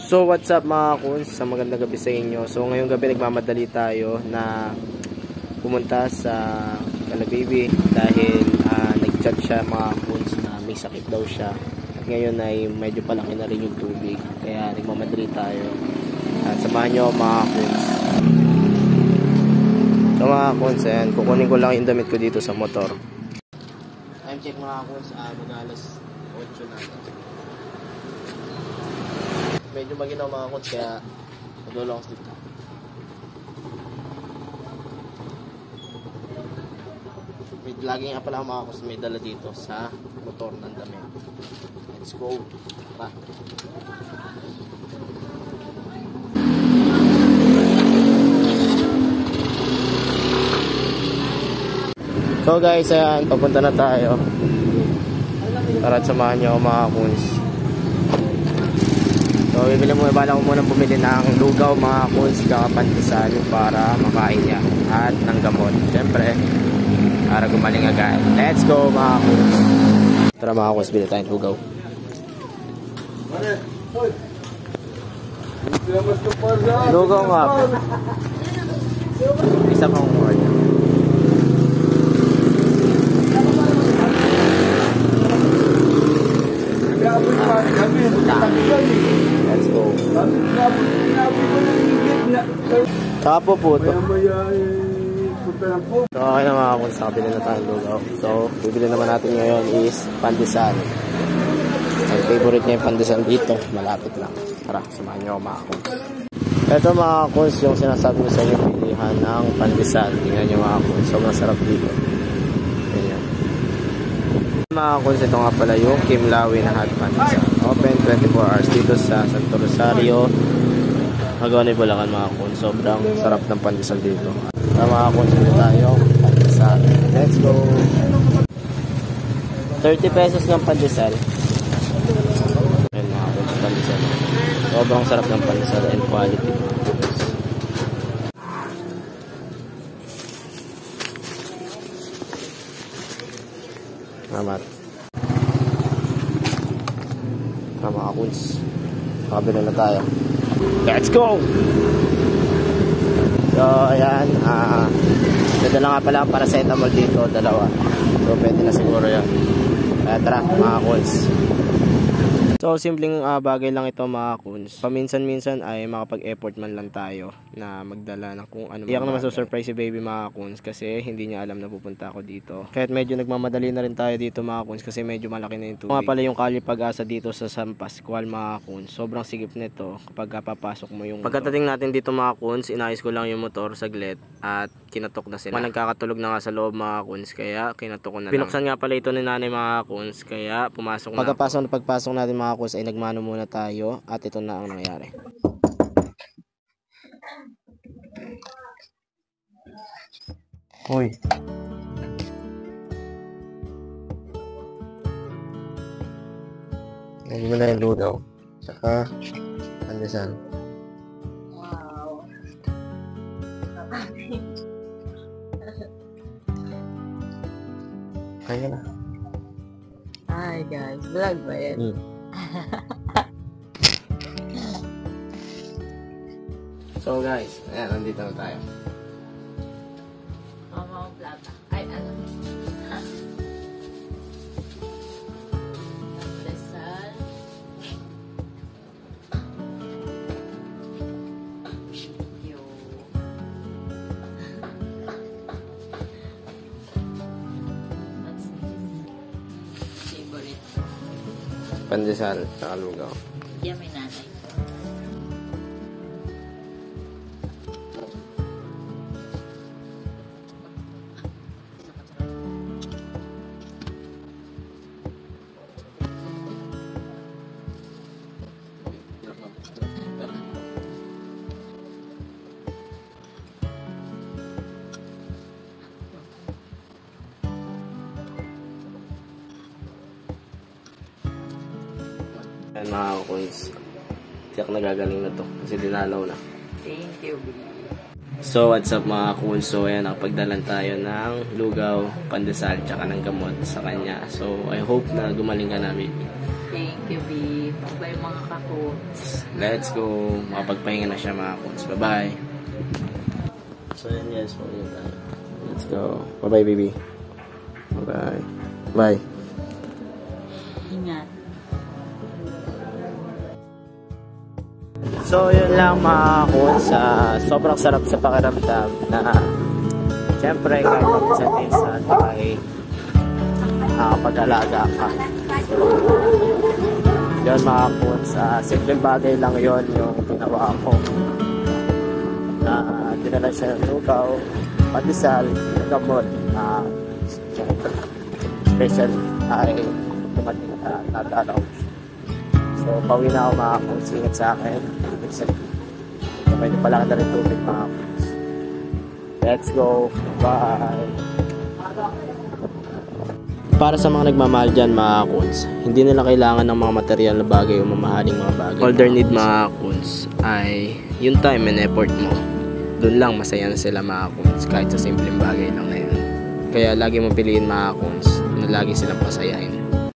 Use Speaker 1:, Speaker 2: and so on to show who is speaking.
Speaker 1: So what's up mga kuns, sa magandang gabi sa inyo. So ngayong gabi nagmamadali tayo na pumunta sa Calababy dahil nag-chat siya mga kuns na may sakit daw siya. At ngayon ay medyo palaki na rin yung tubig, kaya nagmamadali tayo. At samahan nyo mga kuns. So mga kuns, ayan, kukunin ko lang yung damit ko dito sa motor. Time check mga kuns, mag-alas 8 na. Medyo maginaw mga kuns, kaya magulong ako dito. Laging nga pala mga kuns may dala dito sa motor ng damit. Let's go. Pa. So guys, ayan, papunta na tayo. Tara, samahan nyo mga kuns. So, bala ko muna bumili ng lugaw mga kuns, kakapantisan para makain niya at ng gamot. Siyempre, para gumaling agad. Let's go mga kuns. Tara mga kuns, bili tayong lugaw. Lugaw nga. Isa pang order. Let's go. Tapo po ito. So okay na mga kuns, nakabili na tayong lugaw. So bibili naman natin ngayon is pandesal. Ang favorite niya yung pandesal dito, malapit lang. Tara, samahan nyo mga kuns. Ito mga kuns, yung sinasabi ko sa inyo, pilihan ng pandesal. Tingnan nyo mga kuns, sobrang sarap dito. Ganyan mga kuns, ito nga pala yung Kimlawi na hot pandesal. Open 24 hours dito sa Santo Rosario, Magawa ni Bulacan mga kuns. Sobrang sarap ng pandesal dito. Mga kuns, dito tayo pandesal. Let's go. 30 pesos ng pandesal. Ayan mga kuns, pandesal. Sobrang sarap ng pandesal and quality. Salamat. Mga kuns, makabila na tayo. Let's go! So ayan, nadala nga pala ang paracetamol dito, dalawa. So pwede na siguro yan. Kaya tara mga kuns. So simpleng bagay lang ito mga kuns. Paminsan-minsan ay makapag-effort man lang tayo na magdala ng kung ano. Iyak naman surprise si baby mga kuns kasi hindi niya alam na pupunta ako dito. Kahit medyo nagmamadali na rin tayo dito mga kuns kasi medyo malaki na yung tubig. Nga pala yung Kalye Pag-asa dito sa San Pascual mga kuns. Sobrang sigip nito kapag papasok mo yung motor. Pagkatating natin dito mga kuns, inayos ko lang yung motor saglit at kinatok na sila. Nagkakatulog na nga sa loob mga kuns, kaya kinatok ko na lang. Pinuksan nga pala ito ni nanay mga kuns, kaya pumasok na. Pagpasok natin mga kuns ay nagmano muna tayo at ito na ang nangyari. Hoy. Hindi mo na yung lugaw. Saka pandesal.
Speaker 2: Wow.
Speaker 1: Kaya na.
Speaker 2: Hi guys, vlog ba yan?
Speaker 1: So guys, ayan, nandito na tayo.
Speaker 2: Mama plata. Ay, ano? Pandesal. Yo. What's this? Favorite.
Speaker 1: Pandesal, saka lugaw.
Speaker 2: Yan may nanay.
Speaker 1: Ayan mga kuns, tiyak nagagaling na to kasi dinalaw na.
Speaker 2: Thank you, baby.
Speaker 1: So what's up mga cool? So ayan, nakapagdalan tayo ng lugaw, pandesal, tsaka ng gamot sa kanya. So I hope na gumaling ka na, baby.
Speaker 2: Thank you, B. Bye mga kakuts.
Speaker 1: Let's go. Makapagpahinga na siya mga cool. Bye bye. So ayan guys, pauwi tayo. Let's go. Bye bye, baby. Bye bye. Bye.
Speaker 2: Ingat.
Speaker 1: So yun lang mga cool, sobrang sarap sa pakiramdam na syempre kahit mag-isa-isa ay nakapag-alaga ka. So yun mga cool, simpleng bagay lang yun yung ginawa ko na dinala siya ng lugaw, pandesal, gamot, special ay dumating na natalaw. So pauwi na ako mga cool, ingat sa akin. Pwede pala ka na rin tubig mga cool. Let's go. Bye. Para sa mga nagmamahal dyan mga coons, hindi nila kailangan ng mga material na bagay o mamahaling mga bagay. All their need mga coons ay yung time and effort mo. Doon lang masaya na sila mga coons kahit sa simpleng bagay lang na yun. Kaya lagi mong piliin mga coons na lagi silang pasayahin.